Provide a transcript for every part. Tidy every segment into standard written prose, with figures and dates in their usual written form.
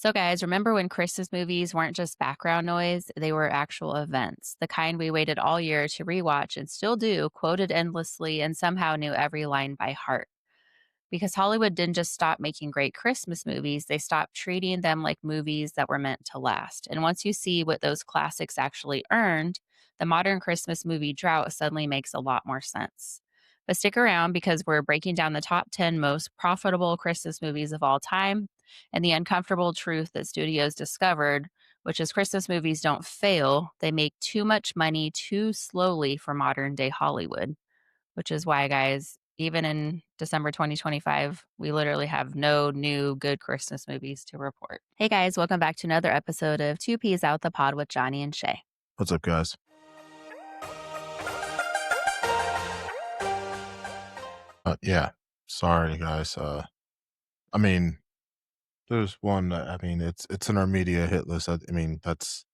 So, guys, remember when Christmas movies weren't just background noise? They were actual events, the kind we waited all year to rewatch and still do, quoted endlessly, and somehow knew every line by heart. Because Hollywood didn't just stop making great Christmas movies, they stopped treating them like movies that were meant to last. And once you see what those classics actually earned, the modern Christmas movie drought suddenly makes a lot more sense. But stick around because we're breaking down the top 10 most profitable Christmas movies of all time and the uncomfortable truth that studios discovered, which is Christmas movies don't fail, they make too much money too slowly for modern day Hollywood. Which is why, guys, even in December 2025, we literally have no new good Christmas movies to report. Hey guys, welcome back to another episode of Two Peas Out the Pod with Johnny and Shay. What's up, guys? Yeah, sorry, guys. I mean, there's one that it's in our media hit list. I mean, that's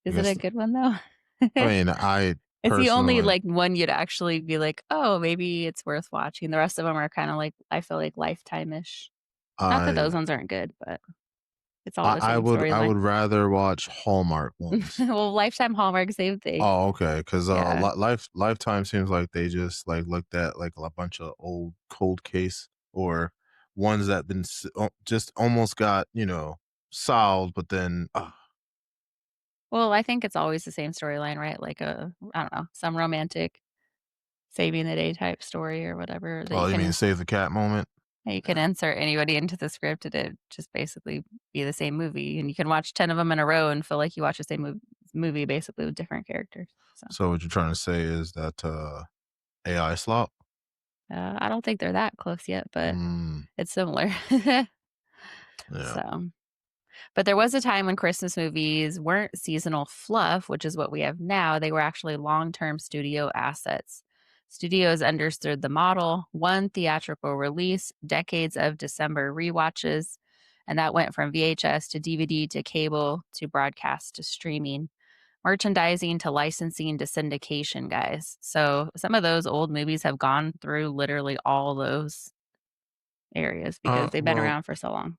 I Is it a guess. good one though? I mean, I It's the only personally, like one you'd actually be like, oh, maybe it's worth watching. The rest of them are kind of like I feel like lifetime ish. Not that those I ones aren't good, but it's all I, the I same would I storyline. would rather watch Hallmark ones. Well, Lifetime Hallmark, same thing. Oh, okay, because Yeah. Lifetime seems like they just like looked at like a bunch of old cold case or ones that been just almost got solved, but then Well, I think it's always the same storyline, right? Like a I don't know, some romantic saving the day type story or whatever oh, you mean save the cat moment? that you can Yeah. insert anybody into the script and it just basically be the same movie, and you can watch 10 of them in a row and feel like you watch the same movie basically with different characters. So, So what you're trying to say is that AI slop? I don't think they're that close yet, but Mm, it's similar. yeah. So, but there was a time when Christmas movies weren't seasonal fluff, which is what we have now. They were actually long term studio assets. Studios understood the model, one theatrical release, decades of December rewatches, and that went from VHS to DVD to cable to broadcast to streaming, merchandising to licensing to syndication, guys. So some of those old movies have gone through literally all those areas because they've been Well, around for so long.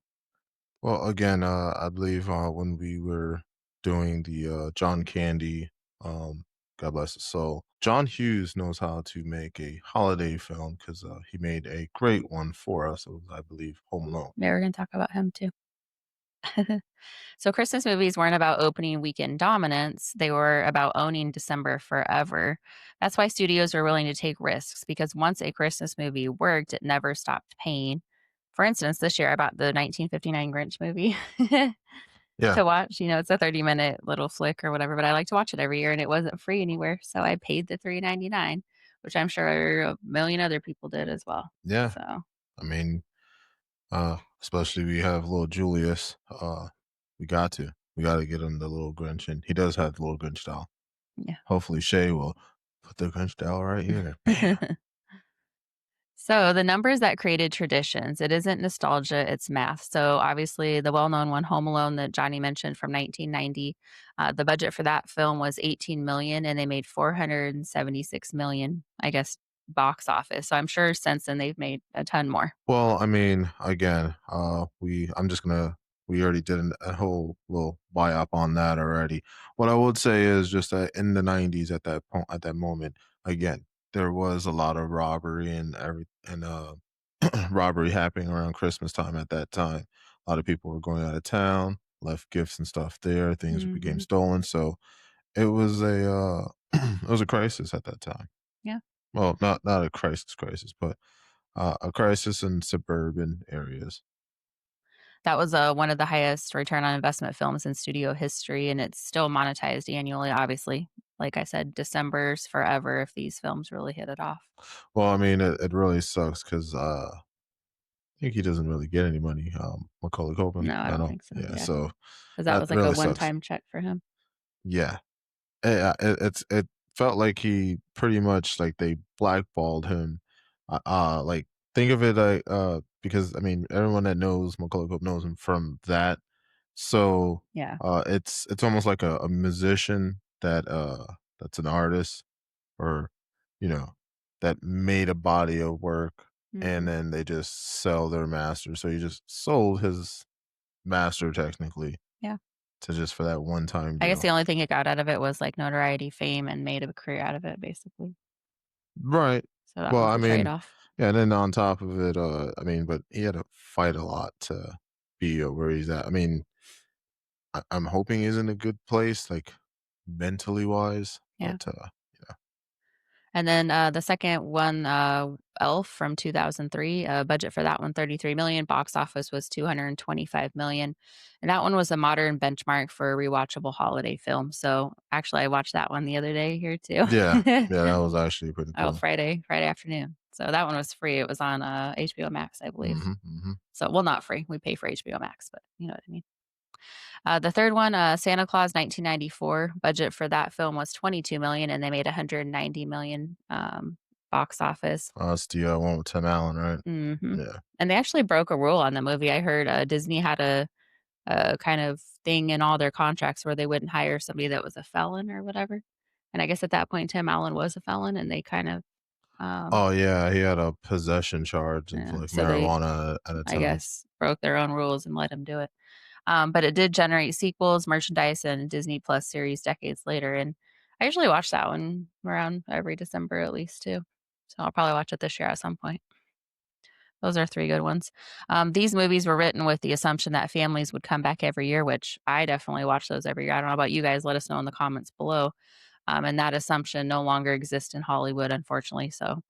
again, I believe when we were doing the John Candy, God bless his soul, John Hughes knows how to make a holiday film because he made a great one for us. It was, I believe, Home Alone. Yeah, we're going to talk about him too. So Christmas movies weren't about opening weekend dominance, they were about owning December forever. That's why studios were willing to take risks because once a Christmas movie worked, it never stopped paying. For instance, this year I bought the 1959 Grinch movie Yeah, to watch. You know, it's a 30-minute little flick or whatever, but I like to watch it every year and it wasn't free anywhere, so I paid the 3.99, which I'm sure a million other people did as well. yeah. So, I mean, especially we have little Julius. We got to get him the little Grinch, and he does have the little Grinch doll. Hopefully, Shay will put the Grinch doll right here. Bam. yeah. So the numbers that created traditions, it isn't nostalgia, it's math. So obviously the well-known one, Home Alone, that Johnny mentioned from 1990, the budget for that film was 18 million, and they made 476 million, I guess, box office. So I'm sure since then they've made a ton more. Well, I mean, again, we already did a whole little buy up on that already. What I would say is just that in the '90s, at that moment, again, there was a lot of robbery and robbery happening around Christmas time. At that time, a lot of people were going out of town, left gifts and stuff there. Things became Hmm. stolen, so it was a it was a crisis at that time. Yeah. Well, not a crisis, but a crisis in suburban areas. That was one of the highest return on investment films in studio history, and it's still monetized annually, obviously. Like I said, December's forever if these films really hit it off. Well, I mean, it really sucks because I think he doesn't really get any money. Macaulay Culkin, No, I I don't know. think so. Yeah, Yeah. so Because that that was like a really one sucks. time check for him. Yeah, it felt like he pretty much like they blackballed him. Like think of it like because I mean everyone that knows Macaulay Culkin knows him from that. So Yeah. it's almost like a musician that's an artist or you know that made a body of work and Mhm. then they just sell their master. So he just sold his master technically Yeah. to just for that one time I guess deal. the only thing it got out of it was, like, notoriety, fame, and made a career out of it, basically. Right. So that Well, was I the mean, trade-off. yeah, and then on top of it, I mean, but he had to fight a lot to be where he's at. I mean, I'm hoping he's in a good place, like mentally wise, Yeah. yeah. And then, the second one, Elf from 2003, budget for that one, 33 million, box office was 225 million, and that one was a modern benchmark for a rewatchable holiday film, so, actually, I watched that one the other day here too. Yeah, yeah, that was actually pretty Oh, cool. Friday afternoon. So, that one was free, it was on, HBO Max, I believe. Mhm, mhm. So well, not free, we pay for HBO Max, but you know what I mean. The third one, Santa Claus 1994, budget for that film was 22 million, and they made 190 million, box office. It's the, one with Tim Allen, right? Mhm. Yeah. And they actually broke a rule on the movie. I heard, Disney had a kind of thing in all their contracts where they wouldn't hire somebody that was a felon or whatever. And I guess at that point, Tim Allen was a felon, and they kind of, um Oh, yeah, he had a possession charge of, yeah, like, so they, marijuana at a I time. guess, broke their own rules and let him do it. But it did generate sequels, merchandise, and Disney Plus series decades later, and I usually watch that one around every December at least too. So I'll probably watch it this year at some point. Those are 3 good ones. These movies were written with the assumption that families would come back every year, which I definitely watch those every year. I don't know about you guys, let us know in the comments below. And that assumption no longer exists in Hollywood, unfortunately, so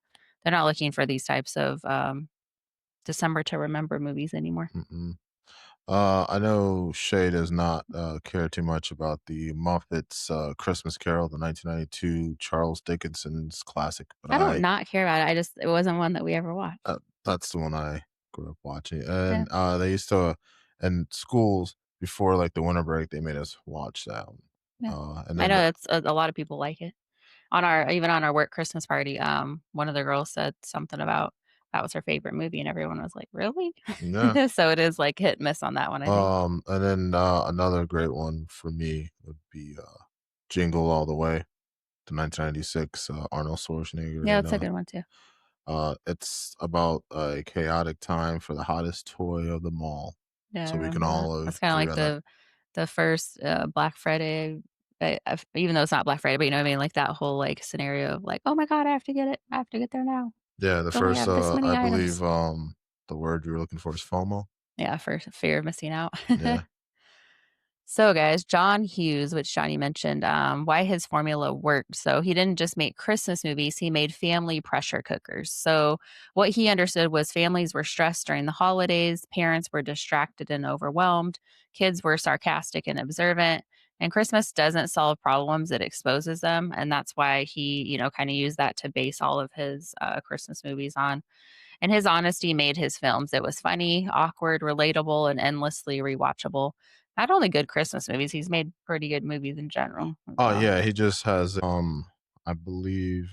they're not looking for these types of, December to remember movies anymore. Mm-mm. I know Shay does not, care too much about the Muppets, Christmas Carol, the 1992 Charles Dickenson's classic, but I don't not care about it, I just it wasn't one that we ever watched. that's the one I grew up watching, Yeah. and, they used to in schools before, like, the winter break, they made us watch that one, Yeah. and I then know the that's a lot of people like it. On our even on our work Christmas party, one of the girls said something about that was her favorite movie, and everyone was like, "Really?" yeah. So it is, like, hit and miss on that one, I think. And then, another great one for me would be, Jingle All the Way, the 1996, Arnold Schwarzenegger, Yeah, and, that's a good one too. it's about a chaotic time for the hottest toy of them all, Yeah, I so we can remember that. all That's kinda agree like on that. the first, Black Friday, even though it's not Black Friday, but you know what I mean, like, that whole, like, scenario of like, "Oh my god, I have to get it. I have to get there now. Yeah, the We only first, have this many I items." believe, the word you're looking for is FOMO? Yeah, for fear of missing out. Yeah. So, guys, John Hughes, which Johnny mentioned, why his formula worked. So, he didn't just make Christmas movies, he made family pressure cookers. So, what he understood was families were stressed during the holidays, parents were distracted and overwhelmed, kids were sarcastic and observant. And Christmas doesn't solve problems, it exposes them. And that's why he, kind of used that to base all of his Christmas movies on. And his honesty made his films. It was funny, awkward, relatable, and endlessly rewatchable. Not only good Christmas movies, he's made pretty good movies in general as Oh, well. yeah, he just has, I believe,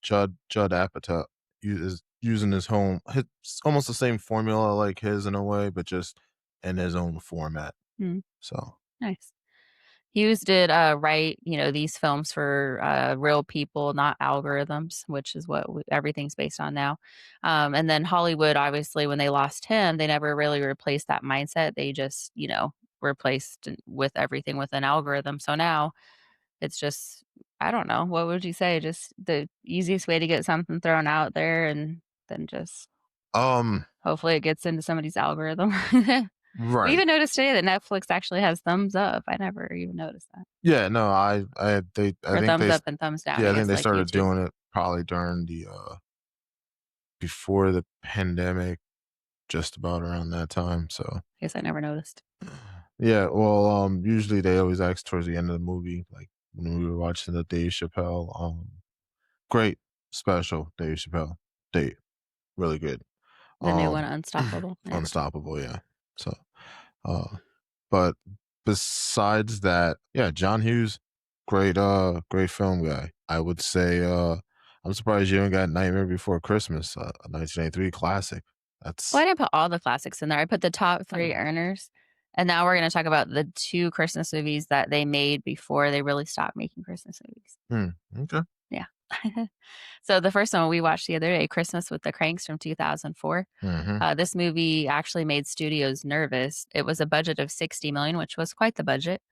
Judd Apatow is using his home it's almost the same formula like his in a way, but just in his own format, Mm, so nice. Hughes did write, these films for real people, not algorithms, which is what everything's based on now. And then Hollywood, obviously, when they lost him, they never really replaced that mindset. They just, replaced with everything with an algorithm. So now it's just, I don't know, what would you say? Just the easiest way to get something thrown out there and then just um, hopefully it gets into somebody's algorithm. We right. even noticed today that Netflix actually has thumbs up. I never even noticed that. Yeah, no, I Or think thumbs up and thumbs down, yeah, I I think guess, they like started YouTube. doing it probably during the, before the pandemic, just about around that time, so Guess I never noticed. yeah, well, usually they always ask towards the end of the movie, like, when we were watching the Dave Chappelle, great special, Dave Chappelle. Dave, really good. The new one, Um, Unstoppable, yeah. Unstoppable, yeah. So, uh, but besides that, yeah, John Hughes, great film guy. I would say, I'm surprised you haven't got Nightmare Before Christmas, a 1983 classic. Well, I That's didn't put all the classics in there. I put the top 3 earners, and now we're gonna talk about the 2 Christmas movies that they made before they really stopped making Christmas movies. okay. Yeah. So the first one we watched the other day, Christmas with the Cranks from 2004. Mhm. This movie actually made studios nervous. It was a budget of 60 million, which was quite the budget,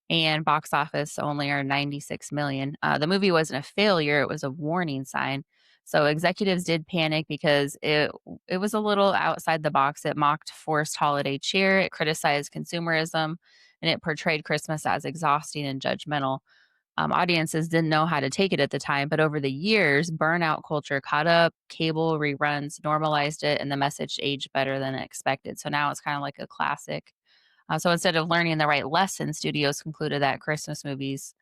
and box office only earned 96 million. The movie wasn't a failure; it was a warning sign. So executives did panic because it was a little outside the box. It mocked forced holiday cheer, it criticized consumerism, and it portrayed Christmas as exhausting and judgmental. Audiences didn't know how to take it at the time, but over the years, burnout culture caught up, cable reruns normalized it, and the message aged better than expected. So now it's kind of like a classic. So instead of learning the right lesson, studios concluded that Christmas movies,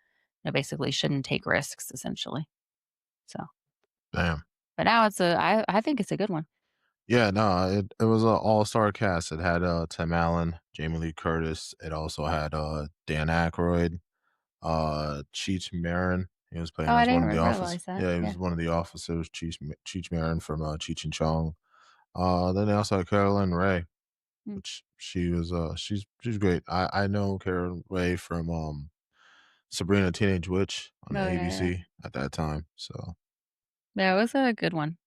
basically shouldn't take risks, essentially. So, Damn. but now I think it's a good one. Yeah, no, it was an all-star cast. It had, Tim Allen, Jamie Lee Curtis. It also had, Dan Aykroyd, Cheech Marin. He was Oh, playing I as one didn't of the office. realize that. Yeah, he Yeah. was one of the officers, Cheech Marin from, Cheech and Chong. Then they also had Carolyn Ray, Mm. which she's great. I know Carolyn Ray from, Sabrina Teenage Witch on Oh, yeah, yeah. ABC at that time, so Yeah, it was a good one.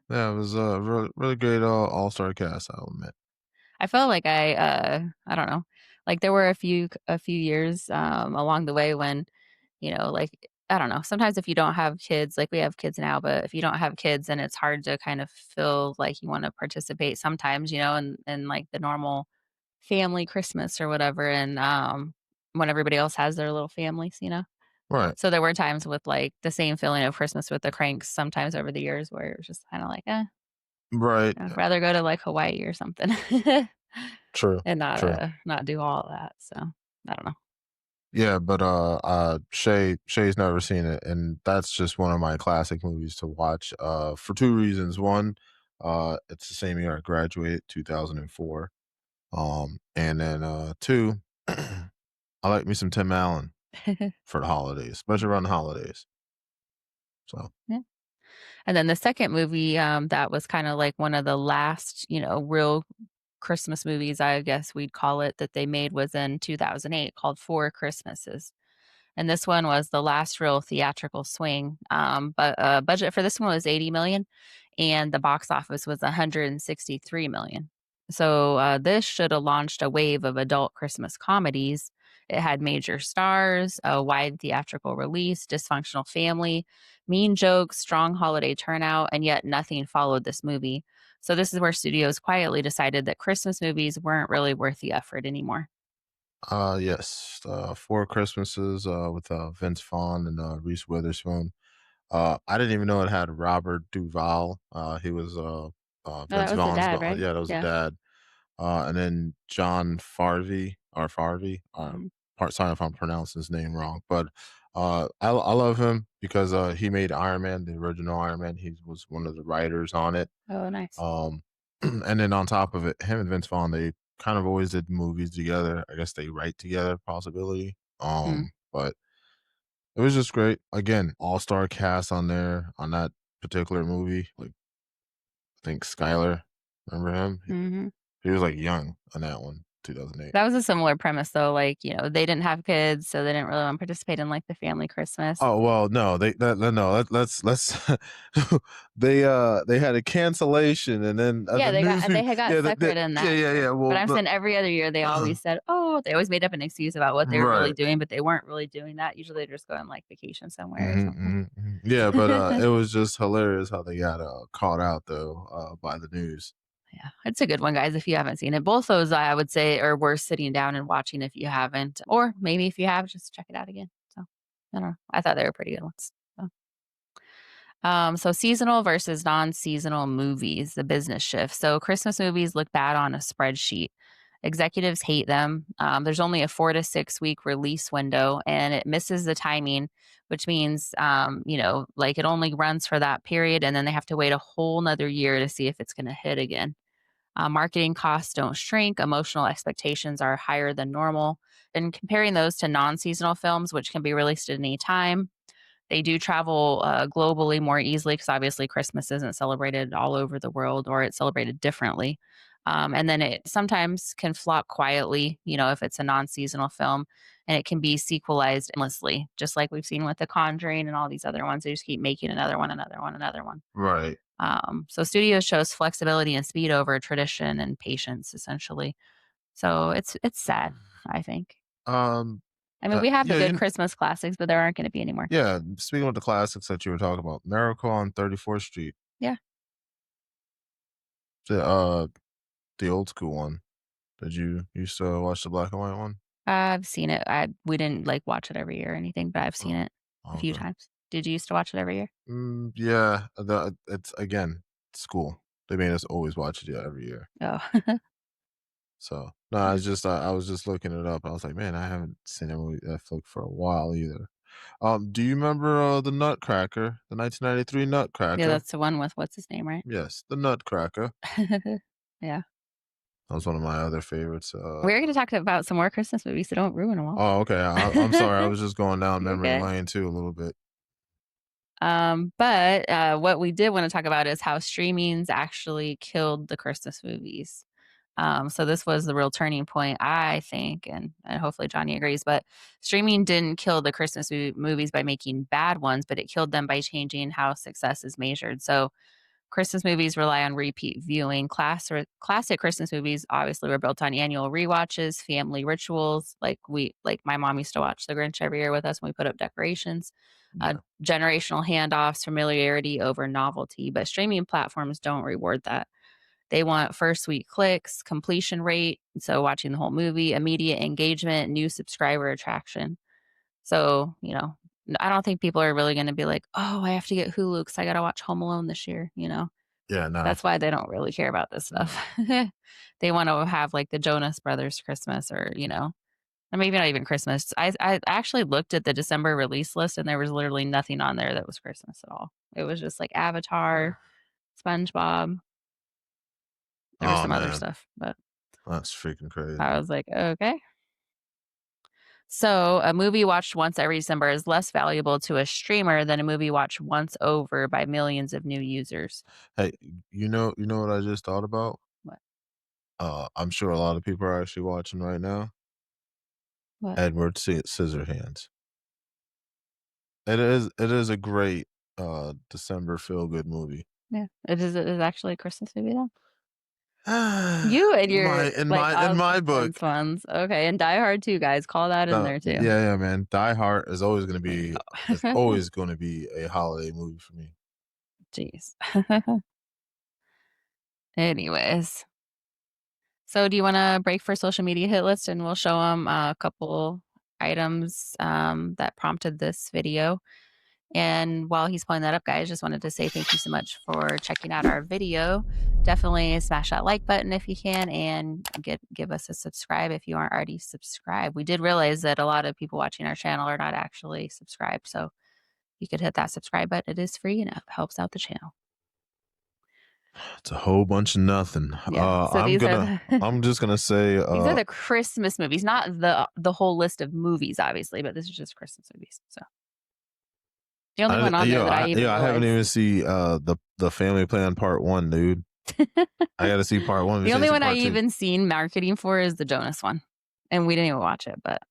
yeah, it was a really great, all-star cast, I'll admit. I felt like I don't know, like there were a few years along the way when, like I don't know, sometimes if you don't have kids, like we have kids now, but if you don't have kids, then it's hard to kind of feel like you want to participate sometimes, in like the normal family Christmas or whatever, and when everybody else has their little families. Right. So there were times with like the same feeling of Christmas with the Cranks sometimes over the years where it was just kind of like, Right. I'd rather go to like Hawaii or something. True, And true. not do all that, so, I don't know. Yeah, but, Shay's never seen it, and that's just one of my classic movies to watch, for 2 reasons. 1, it's the same year I graduated, 2004, and then, 2, I like me some Tim Allen for the holidays, especially around the holidays, so Yeah. And then the second movie, that was kinda like one of the last, real Christmas movies, I guess we'd call it, that they made was in 2008 called Four Christmases. And this one was the last real theatrical swing. But budget for this one was 80 million, and the box office was 163 million. So this should have launched a wave of adult Christmas comedies. It had major stars, a wide theatrical release, dysfunctional family, mean jokes, strong holiday turnout, and yet nothing followed this movie. So this is where studios quietly decided that Christmas movies weren't really worth the effort anymore. Yes, Four Christmases, with, Vince Vaughn and, Reese Witherspoon. I didn't even know it had Robert Duvall. He was, No, that Vince was the Vaughn's dad, right? yeah, that was the Yeah. dad. And then John Farvey or Farvey, Mhm. sorry if I'm pronouncing his name wrong, but, I love him because, he made Iron Man, the original Iron Man. He was one of the writers on it. Oh, nice. Um, and then on top of it, him and Vince Vaughn, they kind of always did movies together. I guess they write together, possibility. Mm. But it was just great. Again, all-star cast on there on that particular movie. Like, I think Skyler, remember him? Mhm. He was like young on that one, 2008. That was a similar premise though, like, they didn't have kids, so they didn't really wanna participate in, like, the family Christmas. Oh well, no, no. Let's. They had a cancellation, and then Yeah, the news. they had got Yeah, separate in yeah, that yeah, too. yeah. But Well, I'm saying every other year they always said, "Oh," they always made up an excuse about what they were really right. doing, but they weren't really doing that. Usually they're just going, like, vacation somewhere or Mhm, something. mhm, mhm. Yeah, but, it was just hilarious how they got, caught out though, by the news. Yeah, it's a good one, guys, if you haven't seen it. Both those I would say are worth sitting down and watching if you haven't, or maybe if you have, just check it out again. So, I don't know. I thought they were pretty good ones. So so seasonal versus non-seasonal movies, the business shift. So Christmas movies look bad on a spreadsheet. Executives hate them. There's only a 4 to 6 week release window, and it misses the timing, which means, like it only runs for that period, and then they have to wait a whole nother year to see if it's going to hit again. Marketing costs don't shrink. Emotional expectations are higher than normal. And comparing those to non-seasonal films, which can be released at any time, they do travel, globally more easily because obviously Christmas isn't celebrated all over the world or it's celebrated differently. And then it sometimes can flop quietly, if it's a non-seasonal film, and it can be sequelized endlessly, just like we've seen with The Conjuring and all these other ones. They just keep making another one, another one, another one. Right. So studios chose flexibility and speed over tradition and patience, essentially. So it's sad, I think. Um, I mean, we have the yeah, good Christmas classics, but there aren't going to be anymore. yeah. Speaking of the classics that you were talking about, Miracle on 34th Street, Yeah, the the old school one. Did you used to watch the black and white one? I've seen it. We didn't like watch it every year or anything, but I've seen Oh, it a few okay. times. Did you used to watch it every year? Yeah, it's again school. They made us always watch it, yeah, every year. Oh, So no, I was just looking it up. I was like, man, I haven't seen a movie that flick for a while either. Do you remember the Nutcracker, the 1993 yeah, Nutcracker? that's the one with what's his name, right? Yes, the Nutcracker. Yeah. That was one of my other favorites. We're going to talk about some more Christmas movies, so don't ruin them all. Oh, okay. I'm sorry. I was just going down You're memory good. lane too a little bit. But what we did want to talk about is how streamings actually killed the Christmas movies. So this was the real turning point, I think, and hopefully Johnny agrees. But streaming didn't kill the Christmas movies by making bad ones, but it killed them by changing how success is measured. So Christmas movies rely on repeat viewing. Classic Christmas movies obviously were built on annual rewatches, family rituals. Like my mom used to watch The Grinch every year with us when we put up decorations. Uh, Yeah. generational handoffs, familiarity over novelty. But streaming platforms don't reward that. They want first week clicks, completion rate, so watching the whole movie, immediate engagement, new subscriber attraction. So, I don't think people are really gonna be like, "Oh, I have to get Hulu because I gotta watch Home Alone this year?" Yeah. Nah. That's why they don't really care about this stuff. They wanna have, like, the Jonas Brothers Christmas or maybe not even Christmas. I actually looked at the December release list, and there was literally nothing on there that was Christmas at all. It was just, like, Avatar, SpongeBob, there was Oh some other man, stuff, but that's freaking I crazy. was like, "Okay." So, a movie watched once every December is less valuable to a streamer than a movie watched once over by millions of new users. Hey, you know what I just thought about? What? I'm sure a lot of people are actually watching right now. What? Edward Scissorhands. It is a great December feel good movie. Yeah. It is actually a Christmas movie, though? You and your, like, In my book. omniscience ones. Okay, and Die Hard too, guys. Call that in No, there too. yeah, yeah, man. Die Hard is always gonna There you be it's go. always gonna be a holiday movie for me. Jeez. Anyways. So do you wanna break for social media hit list, and we'll show them a couple items, that prompted this video? And while he's pulling that up, guys, just wanted to say thank you so much for checking out our video. Definitely smash that like button if you can, and give us a subscribe if you aren't already subscribed. We did realize that a lot of people watching our channel are not actually subscribed, so you could hit that subscribe button. It is free and it helps out the channel. It's a whole bunch of nothing. Yeah. So these are the I'm just gonna say these are the Christmas movies, not the whole list of movies, obviously, but this is just Christmas movies. So the only one on there that I even I haven't realized. even see the Family Plan Part 1, dude. I gotta see Part 1 The before I only see one I Part 2. even seen marketing for is the Jonas one, and we didn't even watch it, but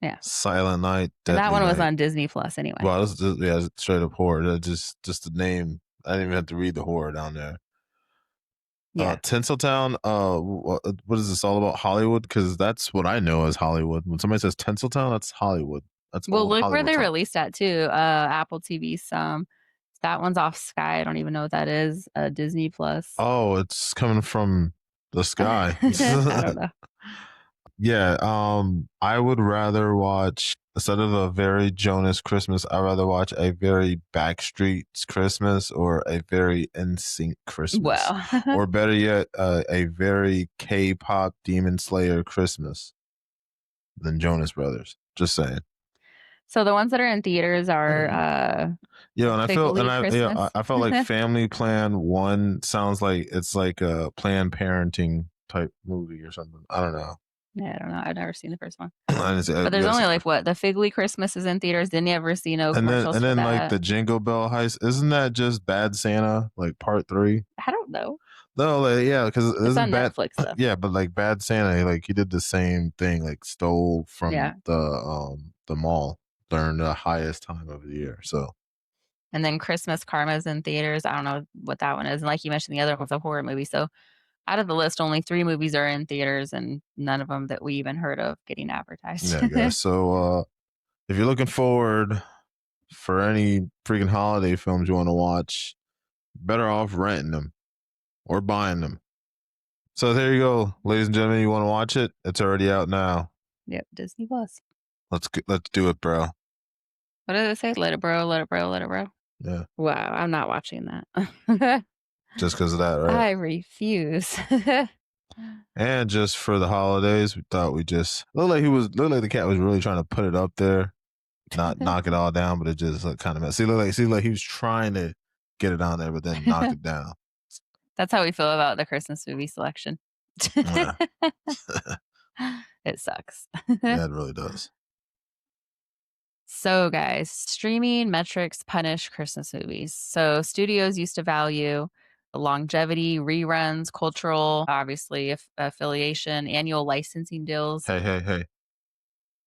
yeah. Silent Night, And that Deadly one was Night. on Disney Plus anyway. Wow, this is yeah, straight up horror. That just the name. I didn't even have to read the horror down there. Yeah. Tinseltown, what is this all about? Hollywood? Because that's what I know as Hollywood. When somebody says Tinseltown, that's Hollywood. That's Well, old look where Hollywood they talk. released at too, Apple TV some. That one's off Sky, I don't even know what that is, Disney Plus. Oh, it's coming from the sky. I don't know. Yeah, I would rather watch instead of a very Jonas Christmas, I'd rather watch a very Backstreet's Christmas or a very NSYNC Christmas. Well, Or better yet, a very K-pop Demon Slayer Christmas than Jonas Brothers. Just saying. so the ones that are in theaters are, Yeah, and I feel and Fig Christmas. I felt like Family Plan 1 sounds like it's like a Planned Parenting type movie or something. I don't know. Yeah, I don't know, I've never seen the first one. I didn't say But you there's gotta only, see like, what, the Figly Christmas is in theaters, didn't you ever see no commercials and for then like that? the Jingle Bell Heist, isn't that just Bad Santa like part 3? I don't know. No, like, yeah, because It's isn't on bad. Netflix though. Yeah, but like Bad Santa, like he did the same thing, like stole from Yeah. the mall during the highest time of the year. So And then Christmas Karma's in theaters. I don't know what that one is. And like you mentioned, the other one's a horror movie. So out of the list, only 3 movies are in theaters and none of them that we even heard of getting advertised. yeah, guys. So if you're looking forward for any freaking holiday films you want to watch, better off renting them or buying them. So there you go, ladies and gentlemen. You want to watch it? It's already out now. Yep, Disney Plus. Let's do it, bro. What did it say? Let it bro, let it bro, let it bro. Yeah, Wow, I'm not watching that. just because of that, right? I refuse. And just for the holidays, we thought we just looked like the cat was really trying to put it up there, not knock it all down, but it just like kind of messed. See like he was trying to get it on there, but then knocked it down. That's how we feel about the Christmas movie selection. Yeah, It sucks. yeah, it really does. So, guys, streaming metrics punish Christmas movies. So, studios used to value longevity, reruns, cultural, obviously, affiliation, annual licensing deals. Hey.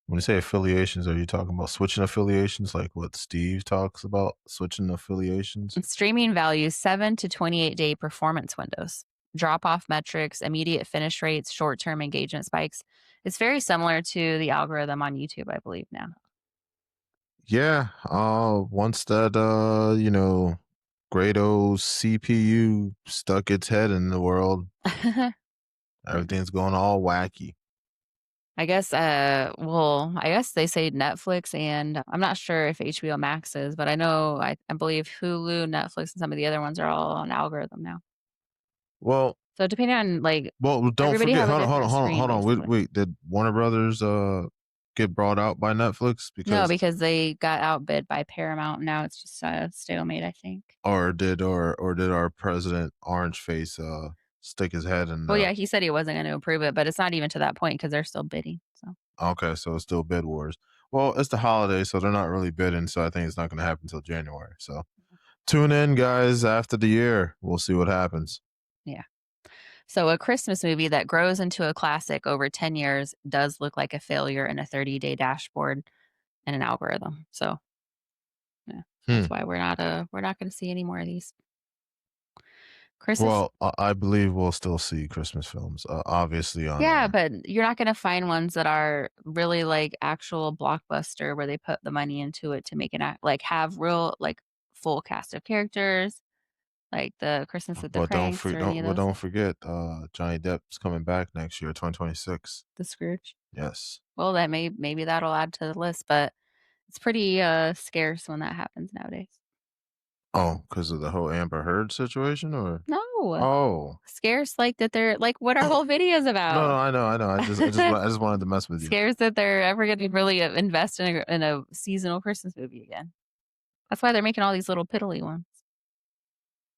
When you say affiliations, are you talking about switching affiliations, like what Steve talks about, switching affiliations? Streaming values 7 to 28-day performance windows, drop off metrics, immediate finish rates, short term engagement spikes. It's very similar to the algorithm on YouTube, I believe, now. Yeah. Once that great old CPU stuck its head in the world, everything's going all wacky. I guess they say Netflix and I'm not sure if HBO Max is, but I believe Hulu, Netflix, and some of the other ones are all on algorithm now. Well, So depending on like don't everybody forget. have a Hold on, hold on, different hold on, screen hold on. Wait, basically. wait. Did Warner Brothers get brought out by Netflix No, because, because they got outbid by Paramount. And now it's just a stalemate, I think. or did our president Orange Face stick his head in Well, the? yeah, he said he wasn't going to approve it, but it's not even to that point because they're still bidding. So Okay, so it's still bid wars. Well, it's the holiday, so they're not really bidding. So I think it's not going to happen until January. So tune in, guys. After the year, we'll see what happens. yeah. So a Christmas movie that grows into a classic over 10 years does look like a failure in a 30-day dashboard and an algorithm. So yeah, that's Hmm. why we're not going to see any more of these. Christmas. Well, I believe we'll still see Christmas films, obviously on Yeah, but you're not going to find ones that are really like actual blockbuster where they put the money into it to make an act like have real like full cast of characters like the Christmas with the But Cranks or any of those. don't forget, Johnny Depp's coming back next year, 2026. The Scrooge. Yes. Well, maybe that'll add to the list, but it's pretty scarce when that happens nowadays. Oh, because of the whole Amber Heard situation, or No. oh, Scarce like that they're like what our whole video is no, about. I know. I just wanted to mess with you. Scares that they're ever going to really invest in a seasonal Christmas movie again. That's why they're making all these little piddly ones.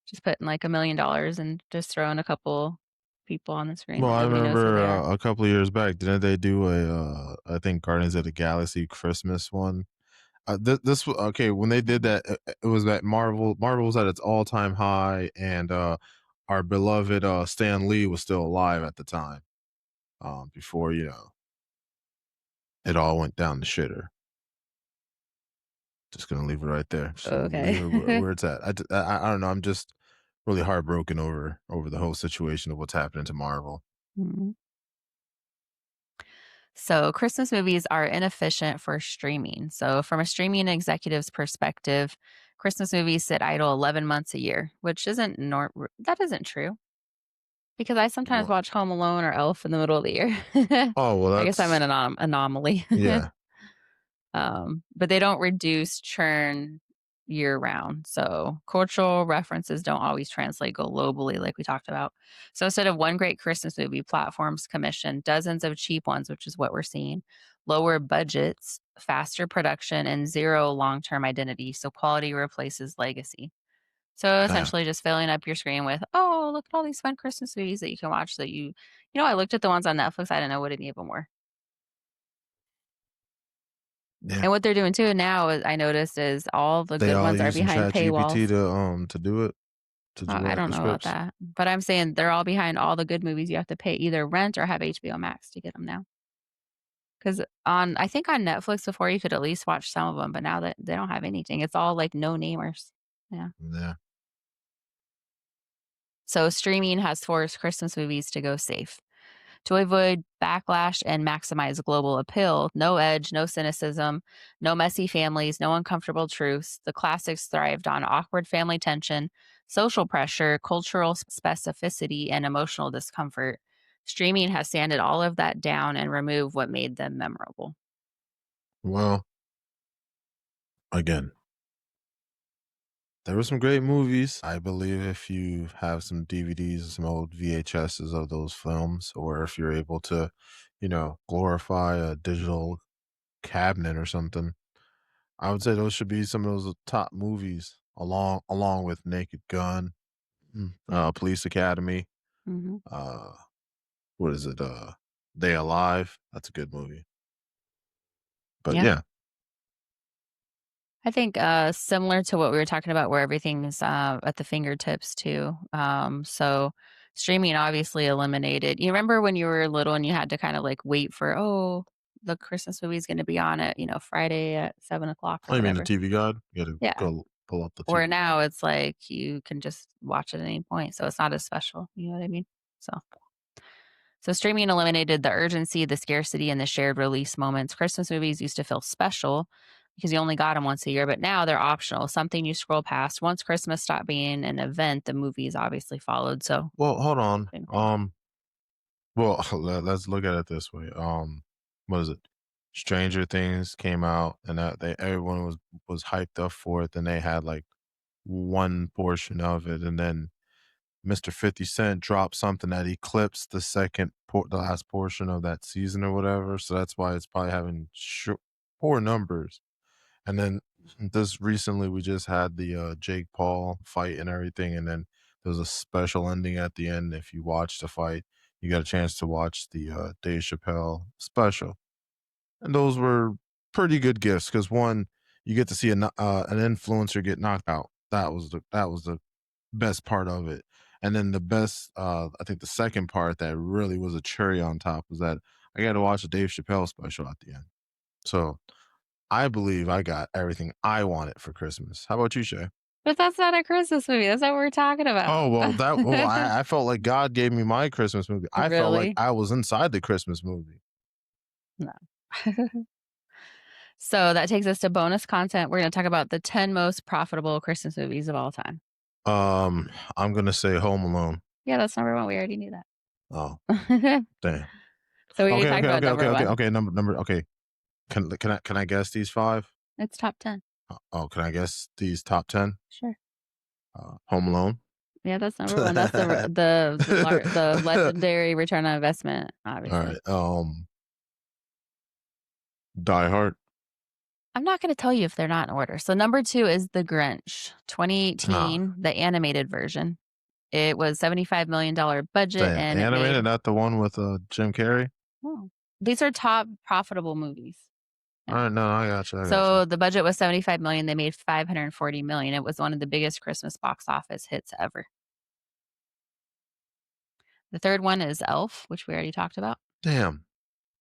Just putting like $1 million and just throwing a couple people on the screen Well, that I nobody knows who remember they are. a couple of years back, didn't they do I think Guardians of the Galaxy Christmas one? Okay, when they did that, it was that Marvel was at its all time high, and our beloved Stan Lee was still alive at the time. Before it all went down the shitter. Just gonna leave it right there. Just leave it Okay. where it's at. I don't know. I'm just really heartbroken over the whole situation of what's happening to Marvel. Mhm. So, Christmas movies are inefficient for streaming. So, from a streaming executive's perspective, Christmas movies sit idle 11 months a year, which that isn't true because I sometimes Well, watch Home Alone or Elf in the middle of the year. oh well, I guess I'm an that's anomaly. yeah. But they don't reduce churn year round. So cultural references don't always translate globally, like we talked about. So instead of one great Christmas movie, platforms commission dozens of cheap ones, which is what we're seeing, lower budgets, faster production, and zero long term identity. So quality replaces legacy. So Damn. essentially just filling up your screen with, oh, look at all these fun Christmas movies that you can watch that I looked at the ones on Netflix. I didn't know what any of them were. Yeah. And what they're doing too now is I noticed is all the They good all ones are using behind Chat GPT paywalls. to do it. to I write don't the know about scripts. that, but I'm saying they're all behind all the good movies you have to pay either rent or have HBO Max to get them now. Because on I think on Netflix before you could at least watch some of them, but now that they don't have anything, it's all, like, no-namers. Yeah. Yeah. So streaming has forced Christmas movies to go safe. To avoid backlash and maximize global appeal, no edge, no cynicism, no messy families, no uncomfortable truths. The classics thrived on awkward family tension, social pressure, cultural specificity, and emotional discomfort. Streaming has sanded all of that down and removed what made them memorable. Well, again, there were some great movies. I believe if you have some DVDs, some old VHSs of those films, or if you're able to, glorify a digital cabinet or something, I would say those should be some of those top movies along with Naked Gun, Yeah. Police Academy, hmm uh, what is it? They Alive. That's a good movie. But Yeah. yeah, I think similar to what we were talking about, where everything's at the fingertips too. So streaming obviously eliminated. You remember when you were little and you had to kind of like wait for the Christmas movie's going to be on at Friday at 7 o'clock or oh, you mean the whatever. TV Guide? You got to Yeah. go pull up the Or TV Guide. now it's like you can just watch it at any point, so it's not as special. You know what I mean? So. So streaming eliminated the urgency, the scarcity, and the shared release moments. Christmas movies used to feel special because you only got them once a year, but now they're optional, something you scroll past. Once Christmas stopped being an event, the movies obviously followed. So Well, hold on. same thing. Well, let's look at it this way. What is it? Stranger Things came out, and that they everyone was hyped up for it. Then they had like one portion of it, and then Mr. 50 Cent dropped something that eclipsed the last portion of that season or whatever. So that's why it's probably having poor numbers. And then this recently, we just had the Jake Paul fight and everything, and then there was a special ending at the end. If you watch the fight, you got a chance to watch the Dave Chappelle special, and those were pretty good gifts because one, you get to see an influencer get knocked out. That was the best part of it. And then the best, I think the second part that really was a cherry on top was that I got to watch the Dave Chappelle special at the end. So I believe I got everything I wanted for Christmas. How about you, Shay? But that's not a Christmas movie. That's not what we're talking Oh, about. well, I felt like God gave me my Christmas movie. I felt like Really? I was inside the Christmas movie. No. So that takes us to bonus content. We're going to talk about the 10 most profitable Christmas movies of all time. I'm gonna say Home Alone. Yeah, that's number one. We already knew Oh, that. damn. So we already Okay, talked okay, about okay, okay, number okay, one. okay. Number. Okay, can I guess these five? It's top 10. Oh, can I guess these top 10? Sure. Home Alone. Yeah, that's number 1. That's the All the legendary return on investment, obviously. right. Die Hard. I'm not gonna tell you if they're not in order. So number 2 is The Grinch, Nah, 2018, the animated version. It was $75 million budget, damn. and it Animated, made not the one with Jim Carrey. oh, these are top profitable movies. All Yeah. right, no, I got you. I got you. So the budget was 75 million. They made 540 million. It was one of the biggest Christmas box office hits ever. The third one is Elf, which we already talked about. Damn.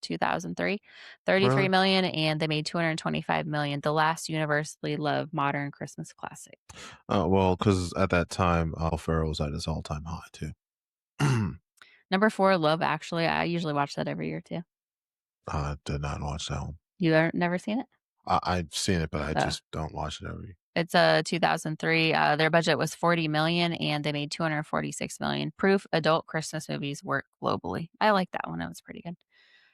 2003, 33 Really? million, and they made 225 million, the last universally loved modern Christmas classic. Oh well, because at that time, Al Ferrell was at his all-time high too. Number 4, Love Actually. I usually watch that every year too. I did not watch that one. You ever never seen it? I've seen it, but I Uh, just don't watch it every. it's a 2003. Their budget was 40 million, and they made 246 million. Proof adult Christmas movies work globally. I like that one. It was pretty good.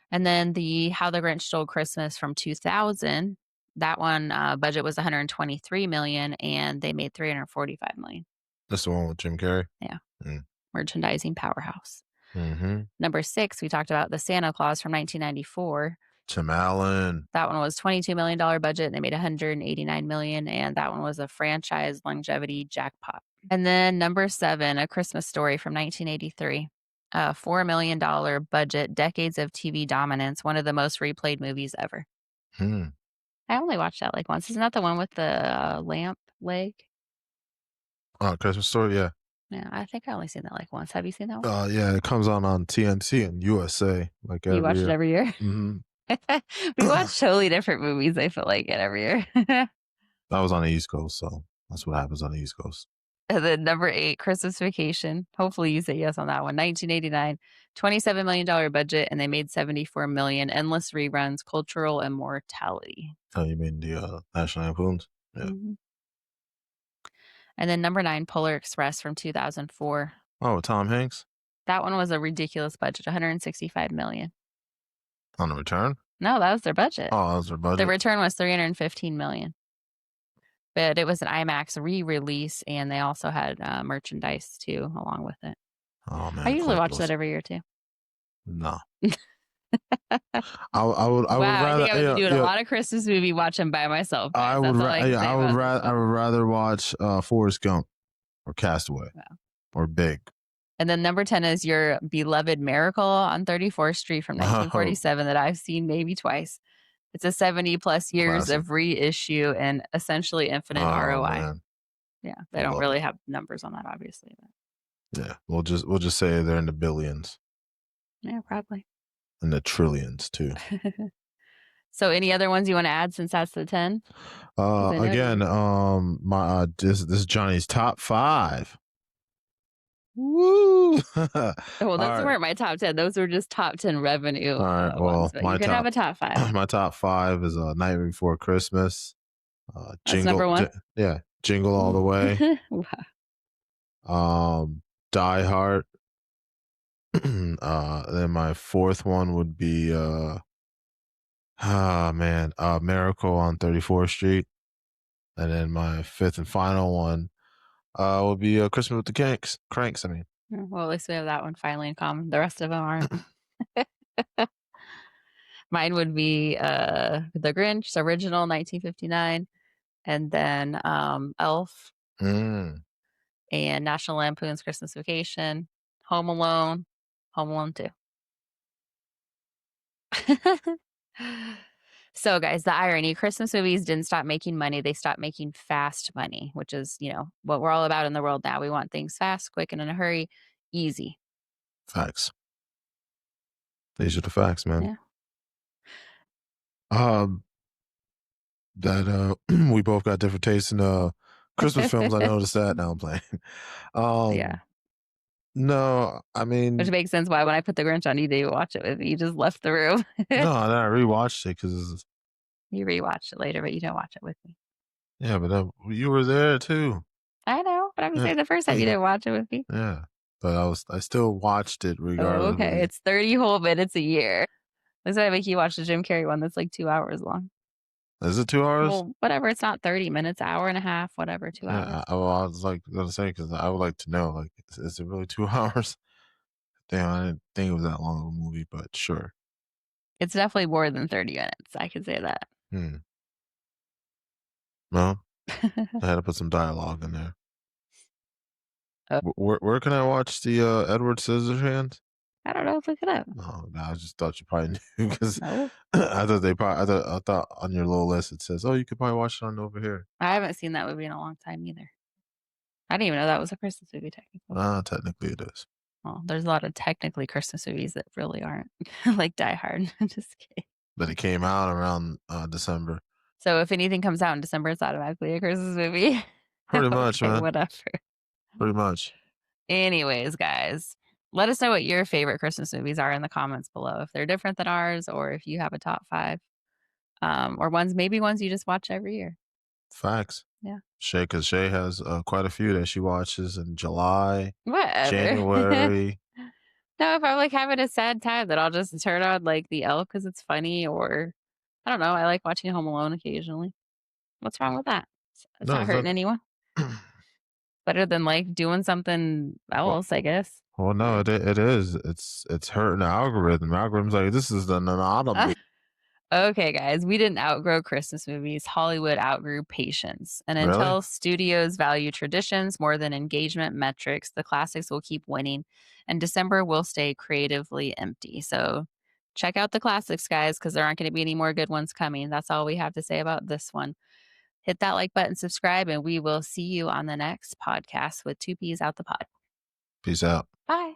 And then the How the Grinch Stole Christmas from 2000. That one budget was 123 million, and they made 345 million. That's the one with Jim Carrey. Yeah, Mm. merchandising powerhouse. Mm-hmm. Number 6, we talked about the Santa Claus from 1994. Tim Allen. That one was $22 million budget, and they made 189 million, and that one was a franchise longevity jackpot. And then number 7, A Christmas Story from 1983. A $4 million budget, decades of TV dominance, one of the most replayed movies ever. Hmm. I only watched that like once. Isn't that the one with the lamp leg? Christmas Story. Yeah. Yeah, I think I only seen that like once. Have you seen that one? Yeah, it comes on TNT and USA like You every watch it year. every year? Mhm. We watch totally different movies, I feel like it every year. I was on the East Coast, so that's what happens on the East Coast. And then number 8, Christmas Vacation. Hopefully you say yes on that one. 1989, $27 million budget, and they made 74 million. Endless reruns, cultural immortality. Oh, you mean the National Lampoons? Yeah. Mhm. And then number 9, Polar Express from 2004. Oh, Tom Hanks That one was a ridiculous budget, 165 million. on the return. No, that was their budget. Oh, that was their The budget. return was 315 million. But it was an IMAX re-release, and they also had merchandise too along with it. Oh I man, usually watch that collectibles. every year too. No, I would Wow, I rather think I would be doing a lot of Christmas movie watching by myself, guys. That's all I can yeah, say about this I one. would rather watch Forrest Gump or Castaway Wow. or Big. And then number 10 is your beloved Miracle on 34th Street from Oh, 1947 that I've seen maybe twice. It's a 70 plus years classic. of reissue and essentially infinite Oh ROI. man, Yeah, I they don't love really it. have numbers on that, obviously. But Yeah, we'll just say they're in the billions yeah, probably. and the trillions too. So, any other ones you want to add since that's the 10? Because I know Again, you. my this is Johnny's top five. Woo! All Well, those right, weren't my top 10. Those were just top 10 revenue all right. ones, Well, but you can have a top five. my top five is Night Before Christmas, That's number one. Yeah, Jingle All the Way, Wow. Die Hard. Then my fourth one would be man, Miracle on 34th Street, and then my fifth and final one would be Christmas with the Cranks. I mean, Well, at least we have that one finally in common. The rest of them aren't. Mine would be The Grinch, original 1959, and then Elf mm, and National Lampoon's Christmas Vacation, Home Alone, Home Alone 2. So, guys, the irony Christmas movies didn't stop making money. They stopped making fast money, which is, what we're all about in the world now. We want things fast, quick, and in a hurry, easy. facts. These are the facts, man. Yeah. Um, that we both got different tastes in Christmas films. I noticed that. Now I'm playing. Yeah. um, no, I Which mean, makes sense why when I put The Grinch on, you didn't watch it with me. You just left the room. no, and I rewatched it because You rewatched it later, but you didn't watch it with me. yeah, but you were there too. I know, but I'm just Yeah, saying the first time you didn't watch it with me. yeah. But I still watched it Oh, regardless. okay. It's 30 whole minutes a year. That's why I make you watch the Jim Carrey one that's like 2 hours long. Is it 2 hours? Well, whatever. It's not 30 minutes, hour and a half, whatever, 2 hours. Yeah, I was like gonna say because I would like to know, like, is it really 2 hours? Damn, I didn't think it was that long of a movie, but sure. It's definitely more than 30 minutes. I can say that. Hmm. Well, I had to put some dialogue in there. Oh, Where can I watch the Edward Scissorhands? I don't know. Look it up. Oh, no, I just thought you probably knew because No, I thought on your little list it says, oh, you could probably watch it on over here. I haven't seen that movie in a long time either. I didn't even know that was a Christmas movie, technically. Technically it is, Well, there's a lot of technically Christmas movies that really aren't, like Die Hard. Just kidding. but it came out around December. So if anything comes out in December, it's automatically a Christmas movie. Pretty much, Okay, man. whatever. Pretty much. Anyways, guys, let us know what your favorite Christmas movies are in the comments below. If they're different than ours, or if you have a top five, or maybe ones you just watch every year. Facts. Yeah, Because Shay has quite a few that she watches in July, whatever. January. No, if I'm like having a sad time, then I'll just turn on like the Elf because it's funny, or I don't know. I like watching Home Alone occasionally. What's wrong with that? It's No, not it's hurting not. anyone. Better than like doing something well, else, I guess. well, no, Yeah. it is. It's hurting the algorithm. Algorithm's like this is an audible. Okay, guys, we didn't outgrow Christmas movies. Hollywood outgrew patience. And Really? until studios value traditions more than engagement metrics, the classics will keep winning, and December will stay creatively empty. So check out the classics, guys, because there aren't going to be any more good ones coming. That's all we have to say about this one. Hit that like button, subscribe, and we will see you on the next podcast with Two Peas Out the Pod. Peace out. Bye.